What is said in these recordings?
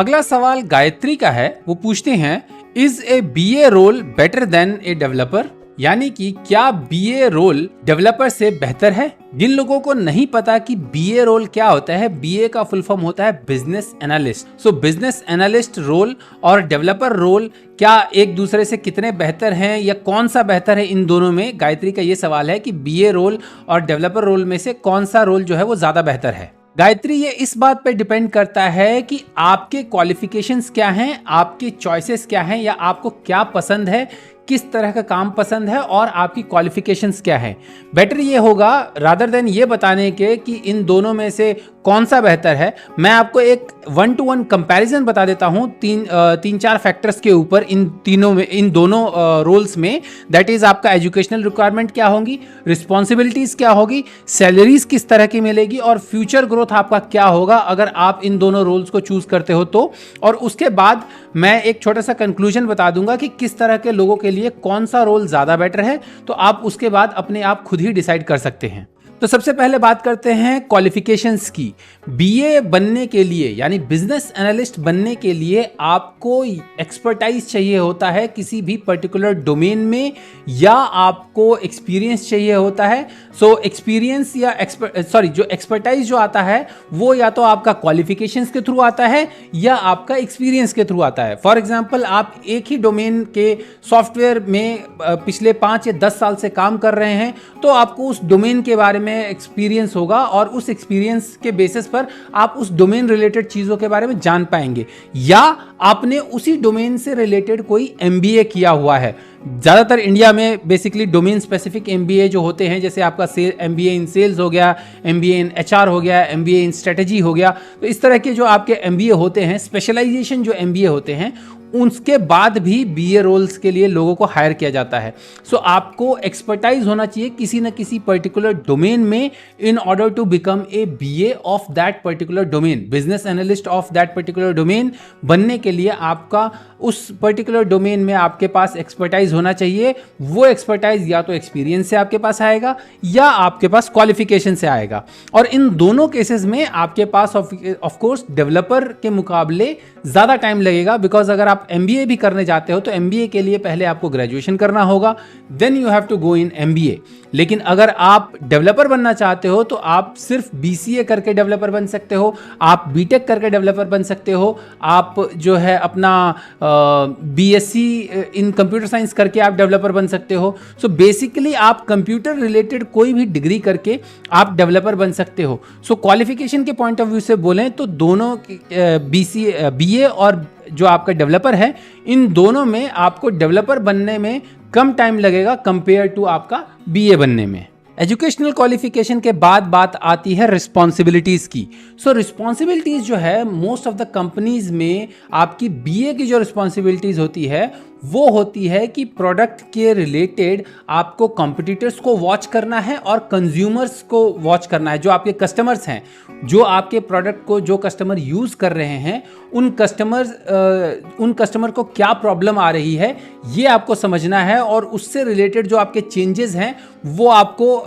अगला सवाल गायत्री का है। वो पूछते हैं, is a BA role better than a developer? यानी कि क्या बीए रोल डेवलपर से बेहतर है? जिन लोगों को नहीं पता कि बीए रोल क्या होता है, बीए का फुल फॉर्म होता है business analyst. So business analyst role और डेवलपर रोल क्या एक दूसरे से कितने बेहतर हैं या कौन सा बेहतर है इन दोनों में? गायत्री का ये सवाल है कि बीए रोल और डेवलपर रोल में से कौन सा रोल जो है वो ज्यादा बेहतर है। गायत्री, ये इस बात पे डिपेंड करता है कि आपके क्वालिफिकेशंस क्या हैं, आपके चॉइसेस क्या हैं, या आपको क्या पसंद है, किस तरह का काम पसंद है और आपकी क्वालिफिकेशंस क्या है। बेटर ये होगा रादर देन ये बताने के कि इन दोनों में से कौन सा बेहतर है, मैं आपको एक 1-to-1 कंपैरिजन बता देता हूं तीन चार फैक्टर्स के ऊपर इन दोनों रोल्स में। दैट इज आपका एजुकेशनल रिक्वायरमेंट क्या होगी, रिस्पॉन्सिबिलिटीज क्या होगी, सैलरीज किस तरह की मिलेगी और फ्यूचर ग्रोथ आपका क्या होगा अगर आप इन दोनों रोल्स को चूज करते हो तो। और उसके बाद मैं एक छोटा सा कंक्लूजन बता दूंगा कि किस तरह के लोगों के लिए कौन सा रोल ज्यादा बेटर है, तो आप उसके बाद अपने आप खुद ही डिसाइड कर सकते हैं। तो सबसे पहले बात करते हैं क्वालिफिकेशंस की। बीए बनने के लिए यानी बिजनेस एनालिस्ट बनने के लिए आपको एक्सपर्टाइज चाहिए होता है किसी भी पर्टिकुलर डोमेन में, या आपको एक्सपीरियंस चाहिए होता है। सो एक्सपीरियंस या जो एक्सपर्टाइज जो आता है वो या तो आपका क्वालिफिकेशंस के थ्रू आता है या आपका एक्सपीरियंस के थ्रू आता है। फॉर एग्जाम्पल, आप एक ही डोमेन के सॉफ्टवेयर में पिछले 5 या 10 साल से काम कर रहे हैं तो आपको उस डोमेन के बारे में एक्सपीरियंस होगा और उस एक्सपीरियंस के बेसिस पर आप उस डोमेन रिलेटेड चीजों के बारे में जान पाएंगे। या आपने उसी डोमेन से रिलेटेड कोई एमबीए किया हुआ है। ज्यादातर इंडिया में बेसिकली डोमेन स्पेसिफिक एमबीए जो होते हैं, जैसे आपका एमबीए इन सेल्स हो गया, एमबीए इन एचआर हो गया, एमबीए इन स्ट्रेटजी हो गया। तो इस तरह के जो आपके एमबीए होते हैं, स्पेशलाइजेशन जो एमबीए होते हैं, उसके बाद भी बीए रोल्स के लिए लोगों को हायर किया जाता है। सो आपको एक्सपर्टाइज होना चाहिए किसी न किसी पर्टिकुलर डोमेन में in order to become a BA of that particular domain. Business analyst of that particular domain बनने के लिए आपका उस पर्टिकुलर डोमेन में आपके पास एक्सपर्टाइज होना चाहिए। वो एक्सपर्टाइज या तो एक्सपीरियंस से आपके पास आएगा या आपके पास क्वालिफिकेशन से आएगा। और इन दोनों केसेस में आपके पास ऑफ कोर्स डेवलपर के मुकाबले ज्यादा टाइम लगेगा, बिकॉज अगर आप एमबीए भी करने जाते हो तो एमबीए के लिए पहले आपको ग्रेजुएशन करना होगा, then you have to go in MBA. लेकिन अगर आप डेवलपर बनना चाहते हो तो आप सिर्फ बीसीए करके डेवलपर बन सकते हो, आप बीटेक करके डेवलपर बन सकते हो, आप जो है अपना बीएससी इन कंप्यूटर साइंस करके आप डेवलपर बन सकते हो। सो बेसिकली आप कंप्यूटर रिलेटेड कोई भी डिग्री करके आप डेवलपर बन सकते हो। सो क्वालिफिकेशन के पॉइंट ऑफ व्यू से बोलें तो दोनों बीए और जो आपका डेवलपर है, इन दोनों में आपको डेवलपर बनने में कम टाइम लगेगा कंपेयर टू आपका बीए बनने में। एजुकेशनल क्वालिफिकेशन के बाद बात आती है रिस्पॉन्सिबिलिटीज की। सो रिस्पॉन्सिबिलिटीज जो है मोस्ट ऑफ द कंपनीज में आपकी बीए की जो रिस्पॉन्सिबिलिटीज होती है वो होती है कि प्रोडक्ट के रिलेटेड आपको कॉम्पिटिटर्स को वॉच करना है और कंज्यूमर्स को वॉच करना है। जो आपके कस्टमर्स हैं, जो आपके प्रोडक्ट को जो कस्टमर यूज कर रहे हैं, उन कस्टमर को क्या प्रॉब्लम आ रही है ये आपको समझना है और उससे रिलेटेड जो आपके चेंजेस हैं वो आपको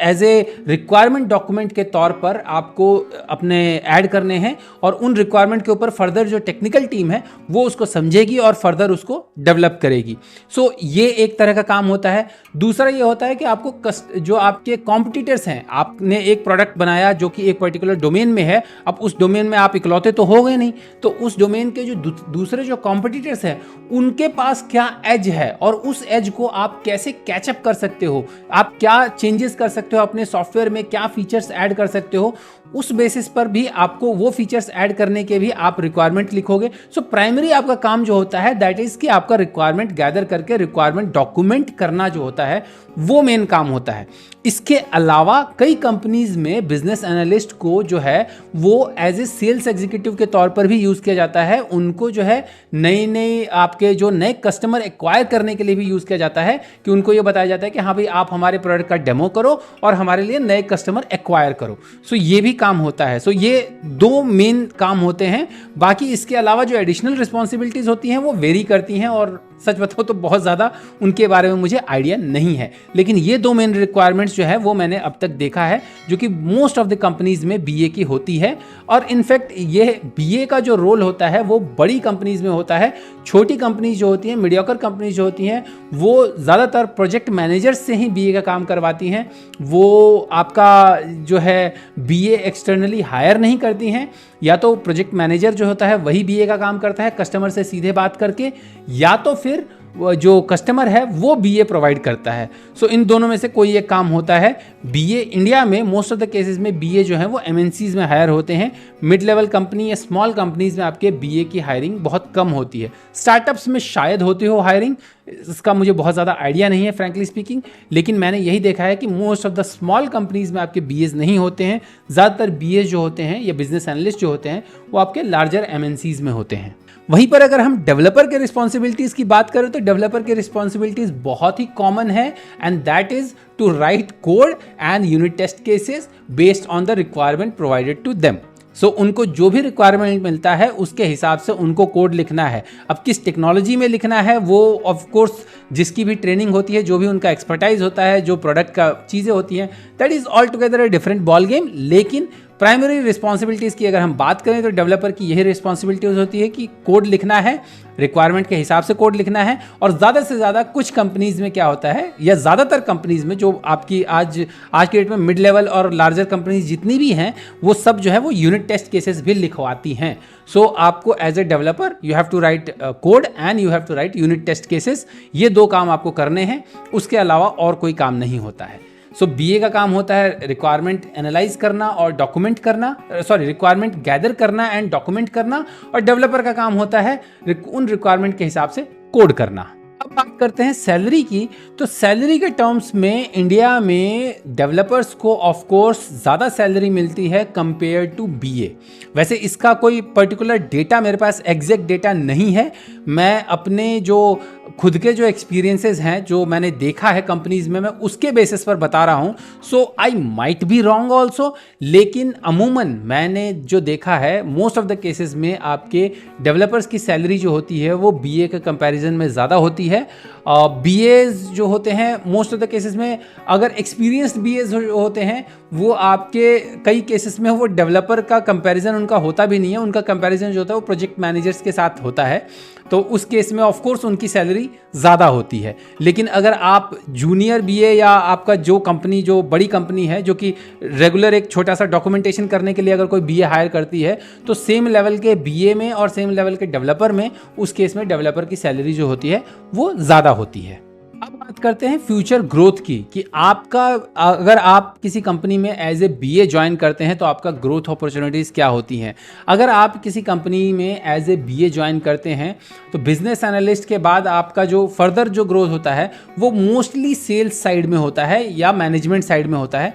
एज ए रिक्वायरमेंट डॉक्यूमेंट के तौर पर आपको अपने ऐड करने हैं और उन रिक्वायरमेंट के ऊपर फर्दर जो टेक्निकल टीम है वो उसको समझेगी और फर्दर उसको डेवलप करेगी। सो ये एक तरह का काम होता है। दूसरा ये होता है कि आपको जो आपके कॉम्पिटिटर्स हैं, आपने एक प्रोडक्ट बनाया जो कि एक पर्टिकुलर डोमेन में है, अब उस डोमेन में आप इकलौते तो हो गए नहीं, तो उस डोमेन के जो दूसरे जो कॉम्पिटिटर्स हैं उनके पास क्या एज है और उस एज को आप कैसे कैचअप कर सकते हो, आप क्या चेंजेस कर सकते हो अपने सॉफ्टवेयर में, क्या फीचर्स ऐड कर सकते हो, उस बेसिस पर भी आपको वो फीचर्स ऐड करने के भी आप रिक्वायरमेंट लिखोगे। सो प्राइमरी आपका काम जो होता है दैट इज कि आपका रिक्वायरमेंट गैदर करके रिक्वायरमेंट डॉक्यूमेंट करना जो होता है वो मेन काम होता है। इसके अलावा कई कंपनीज में बिजनेस एनालिस्ट को जो है वो एज ए सेल्स एग्जीक्यूटिव के तौर पर भी यूज किया जाता है। उनको जो है नई आपके जो नए कस्टमर एक्वायर करने के लिए भी यूज किया जाता है कि उनको ये बताया जाता है कि हाँ भाई आप हमारे प्रोडक्ट का डेमो करो और हमारे लिए नए कस्टमर एक्वायर करो। सो ये भी काम होता है। सो ये दो मेन काम होते हैं। बाकी इसके अलावा जो एडिशनल रिस्पॉन्सिबिलिटीज होती हैं वो वेरी करती हैं और सच बताओ तो बहुत ज़्यादा उनके बारे में मुझे आइडिया नहीं है, लेकिन ये दो मेन रिक्वायरमेंट्स जो है वो मैंने अब तक देखा है जो कि मोस्ट ऑफ द कंपनीज में बीए की होती है। और इनफैक्ट ये बीए का जो रोल होता है वो बड़ी कंपनीज में होता है। छोटी कंपनीज जो होती हैं, मीडियोकर कंपनीज जो होती हैं, वो ज़्यादातर प्रोजेक्ट मैनेजर्स से ही बीए का काम करवाती हैं। वो आपका जो है बीए एक्सटर्नली हायर नहीं करती हैं, या तो प्रोजेक्ट मैनेजर जो होता है वही बीए का काम करता है कस्टमर से सीधे बात करके, या तो फिर जो कस्टमर है वो बीए प्रोवाइड करता है। सो इन दोनों में से कोई एक काम होता है। बीए इंडिया में मोस्ट ऑफ द केसेस में बीए जो है वो एमएनसीज में हायर होते हैं। मिड लेवल कंपनी या स्मॉल कंपनीज में आपके बीए की हायरिंग बहुत कम होती है। स्टार्टअप्स में शायद होती हो हायरिंग, इसका मुझे बहुत ज़्यादा आइडिया नहीं है फ्रैंकली स्पीकिंग, लेकिन मैंने यही देखा है कि most of the small companies में आपके बीएज नहीं होते हैं। ज़्यादातर बीएज जो होते हैं या बिजनेस एनालिस्ट जो होते हैं वो आपके लार्जर एमएनसीज में होते हैं। वहीं पर अगर हम डेवलपर के रिस्पॉन्सिबिलिटीज की बात करें तो डेवलपर के रिस्पॉन्सिबिलिटीज बहुत ही कॉमन है, and that is to write code and unit test cases based on the requirement provided to them. So उनको जो भी रिक्वायरमेंट मिलता है उसके हिसाब से उनको कोड लिखना है। अब किस टेक्नोलॉजी में लिखना है वो ऑफ कोर्स जिसकी भी ट्रेनिंग होती है, जो भी उनका एक्सपर्टाइज होता है, जो प्रोडक्ट का चीज़ें होती हैं, that is all together a different ball game. लेकिन प्राइमरी रिस्पॉन्सिबिलिटीज़ की अगर हम बात करें तो डेवलपर की यही रिस्पॉन्सिबिलिटीज होती है कि कोड लिखना है, रिक्वायरमेंट के हिसाब से कोड लिखना है। और ज़्यादा से ज़्यादा कुछ कंपनीज में क्या होता है, या ज़्यादातर कंपनीज में जो आपकी आज के डेट में मिड लेवल और लार्जर कंपनीज जितनी भी हैं वो सब जो है वो यूनिट टेस्ट केसेस भी लिखवाती हैं। सो आपको as a developer you have to write code and you have to write unit test cases. ये दो काम आपको करने हैं, उसके अलावा और कोई काम नहीं होता है। सो बीए का काम होता है रिक्वायरमेंट एनालाइज करना और डॉक्यूमेंट करना, रिक्वायरमेंट गैदर करना एंड डॉक्यूमेंट करना, और डेवलपर का काम होता है उन रिक्वायरमेंट के हिसाब से कोड करना। अब बात करते हैं सैलरी की, तो सैलरी के टर्म्स में इंडिया में डेवलपर्स को ऑफ कोर्स ज़्यादा सैलरी मिलती है कंपेयर टू बीए। वैसे इसका कोई पर्टिकुलर डेटा मेरे पास एग्जैक्ट डेटा नहीं है, मैं अपने जो खुद के जो एक्सपीरियंसेस हैं जो मैंने देखा है कंपनीज में, मैं उसके बेसिस पर बता रहा हूँ। So I might be wrong also, लेकिन अमूमन मैंने जो देखा है मोस्ट ऑफ द केसेस में आपके डेवलपर्स की सैलरी जो होती है वो बीए के कंपैरिजन में ज़्यादा होती है। बीएज जो होते हैं मोस्ट ऑफ द केसेस में, अगर एक्सपीरियंस्ड बीएज होते हैं वो आपके कई केसेस में वो डेवलपर का कंपैरिजन उनका होता भी नहीं है, उनका कंपैरिजन जो होता है वो प्रोजेक्ट मैनेजर्स के साथ होता है। तो उस केस में ऑफ कोर्स उनकी सैलरी ज़्यादा होती है। लेकिन अगर आप जूनियर बीए या आपका जो कंपनी जो बड़ी कंपनी है जो कि रेगुलर एक छोटा सा डॉक्यूमेंटेशन करने के लिए अगर कोई बीए हायर करती है, तो सेम लेवल के बीए में और सेम लेवल के डेवलपर में उस केस में डेवलपर की सैलरी जो होती है वो ज़्यादा होती है। अब बात करते हैं फ्यूचर ग्रोथ की, कि आपका अगर आप किसी कंपनी में एज ए बीए ज्वाइन करते हैं तो आपका ग्रोथ अपॉर्चुनिटीज़ क्या होती हैं। अगर आप किसी कंपनी में एज ए बीए ज्वाइन करते हैं तो बिजनेस एनालिस्ट के बाद आपका जो फर्दर जो ग्रोथ होता है वो मोस्टली सेल्स साइड में होता है या मैनेजमेंट साइड में होता है,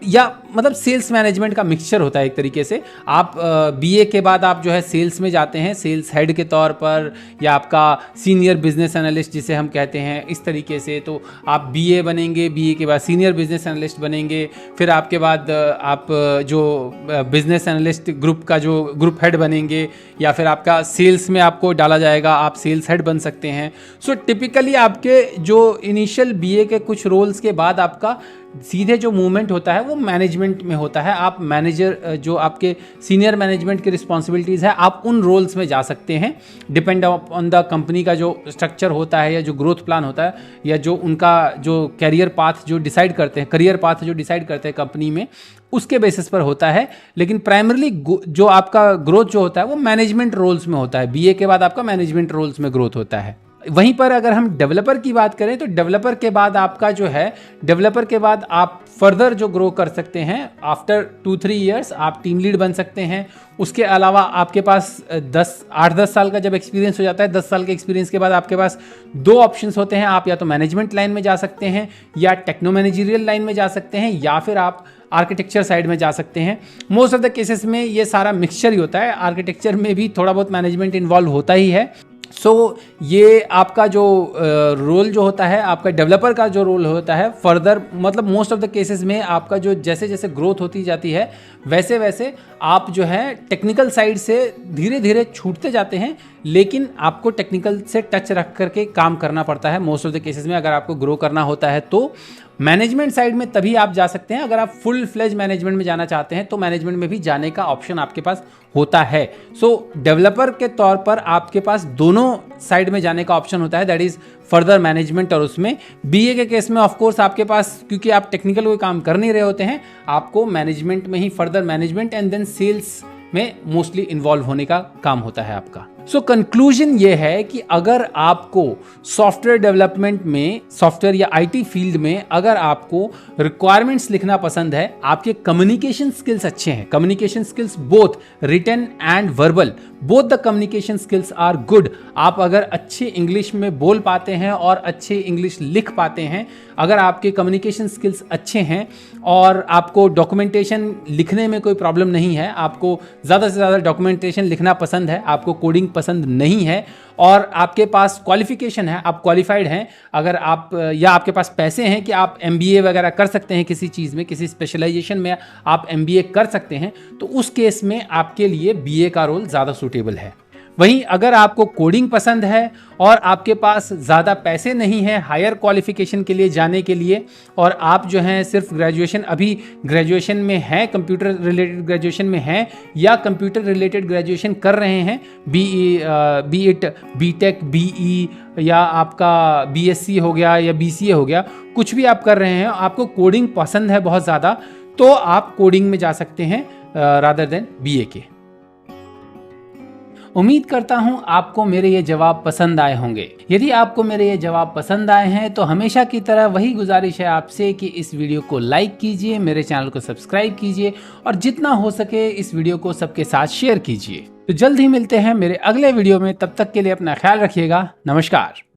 या मतलब सेल्स मैनेजमेंट का मिक्सचर होता है एक तरीके से। आप बीए के बाद आप जो है सेल्स में जाते हैं सेल्स हेड के तौर पर, या आपका सीनियर बिजनेस एनालिस्ट जिसे हम कहते हैं इस तरीके से। तो आप बीए बनेंगे, बीए के बाद सीनियर बिजनेस एनालिस्ट बनेंगे, फिर आपके बाद आप जो बिजनेस एनालिस्ट ग्रुप का जो ग्रुप हेड बनेंगे, या फिर आपका सेल्स में आपको डाला जाएगा, आप सेल्स हेड बन सकते हैं। सो टिपिकली आपके जो इनिशियल बीए के कुछ रोल्स के बाद आपका सीधे जो मूवमेंट होता है वो मैनेजमेंट में होता है। आप मैनेजर जो आपके सीनियर मैनेजमेंट की रिस्पॉन्सिबिलिटीज़ है आप उन रोल्स में जा सकते हैं, डिपेंड ऑन द कंपनी का जो स्ट्रक्चर होता है या जो ग्रोथ प्लान होता है, या जो उनका जो करियर पाथ जो डिसाइड करते हैं कंपनी में, उसके बेसिस पर होता है। लेकिन प्राइमरली जो आपका ग्रोथ जो होता है वो मैनेजमेंट रोल्स में होता है। बीए के बाद आपका मैनेजमेंट रोल्स में ग्रोथ होता है। वहीं पर अगर हम डेवलपर की बात करें तो डेवलपर के बाद आपका जो है, डेवलपर के बाद आप फर्दर जो ग्रो कर सकते हैं आफ्टर 2-3 ईयर्स आप टीम लीड बन सकते हैं। उसके अलावा आपके पास 8-10 साल का जब एक्सपीरियंस हो जाता है, 10 साल के एक्सपीरियंस के बाद आपके पास 2 ऑप्शंस होते हैं। आप या तो मैनेजमेंट लाइन में जा सकते हैं, या टेक्नो मैनेजरियल लाइन में जा सकते हैं, या फिर आप आर्किटेक्चर साइड में जा सकते हैं। मोस्ट ऑफ द केसेस में ये सारा मिक्सचर ही होता है, आर्किटेक्चर में भी थोड़ा बहुत मैनेजमेंट इन्वॉल्व होता ही है। ये आपका जो रोल जो होता है, आपका डेवलपर का जो रोल होता है फर्दर, मतलब मोस्ट ऑफ द केसेस में आपका जो जैसे जैसे ग्रोथ होती जाती है वैसे वैसे आप जो है टेक्निकल साइड से धीरे धीरे छूटते जाते हैं, लेकिन आपको टेक्निकल से टच रख करके काम करना पड़ता है मोस्ट ऑफ द केसेस में। अगर आपको ग्रो करना होता है तो मैनेजमेंट साइड में तभी आप जा सकते हैं। अगर आप फुल फ्लेज मैनेजमेंट में जाना चाहते हैं तो मैनेजमेंट में भी जाने का ऑप्शन आपके पास होता है। डेवलपर के तौर पर आपके पास दोनों साइड में जाने का ऑप्शन होता है, दैट इज फर्दर मैनेजमेंट। और उसमें बीए के केस में ऑफ कोर्स आपके पास, क्योंकि आप टेक्निकल कोई काम कर नहीं रहे होते हैं, आपको मैनेजमेंट में ही further management and then sales में मोस्टली इन्वॉल्व होने का काम होता है आपका। कंक्लूजन ये है कि अगर आपको सॉफ्टवेयर डेवलपमेंट में, सॉफ्टवेयर या आईटी फील्ड में अगर आपको रिक्वायरमेंट्स लिखना पसंद है, आपके कम्युनिकेशन स्किल्स अच्छे हैं, communication skills both written and verbal, both the communication skills are good, आप अगर अच्छे इंग्लिश में बोल पाते हैं और अच्छे इंग्लिश लिख पाते हैं, अगर आपके कम्युनिकेशन स्किल्स अच्छे हैं और आपको डॉक्यूमेंटेशन लिखने में कोई प्रॉब्लम नहीं है, आपको ज़्यादा से ज़्यादा डॉक्यूमेंटेशन लिखना पसंद है, आपको कोडिंग पसंद नहीं है, और आपके पास क्वालिफिकेशन है, आप क्वालिफाइड हैं, अगर आप या आपके पास पैसे हैं कि आप एमबीए वगैरह कर सकते हैं किसी चीज़ में, किसी स्पेशलाइजेशन में आप एमबीए कर सकते हैं, तो उस केस में आपके लिए बीए का रोल ज़्यादा सूटेबल है। वहीं अगर आपको कोडिंग पसंद है और आपके पास ज़्यादा पैसे नहीं हैं हायर क्वालिफिकेशन के लिए जाने के लिए, और आप जो हैं सिर्फ ग्रेजुएशन, अभी ग्रेजुएशन में हैं, कंप्यूटर रिलेटेड ग्रेजुएशन में हैं या कंप्यूटर रिलेटेड ग्रेजुएशन कर रहे हैं, बी इट बीटेक, बीई या आपका बीएससी हो गया या बीसीए हो गया, कुछ भी आप कर रहे हैं, आपको कोडिंग पसंद है बहुत ज़्यादा, तो आप कोडिंग में जा सकते हैं रादर देन बीए के। उम्मीद करता हूं आपको मेरे ये जवाब पसंद आए होंगे। यदि आपको मेरे ये जवाब पसंद आए हैं तो हमेशा की तरह वही गुजारिश है आपसे कि इस वीडियो को लाइक कीजिए, मेरे चैनल को सब्सक्राइब कीजिए और जितना हो सके इस वीडियो को सबके साथ शेयर कीजिए। तो जल्द ही मिलते हैं मेरे अगले वीडियो में, तब तक के लिए अपना ख्याल रखिएगा। नमस्कार।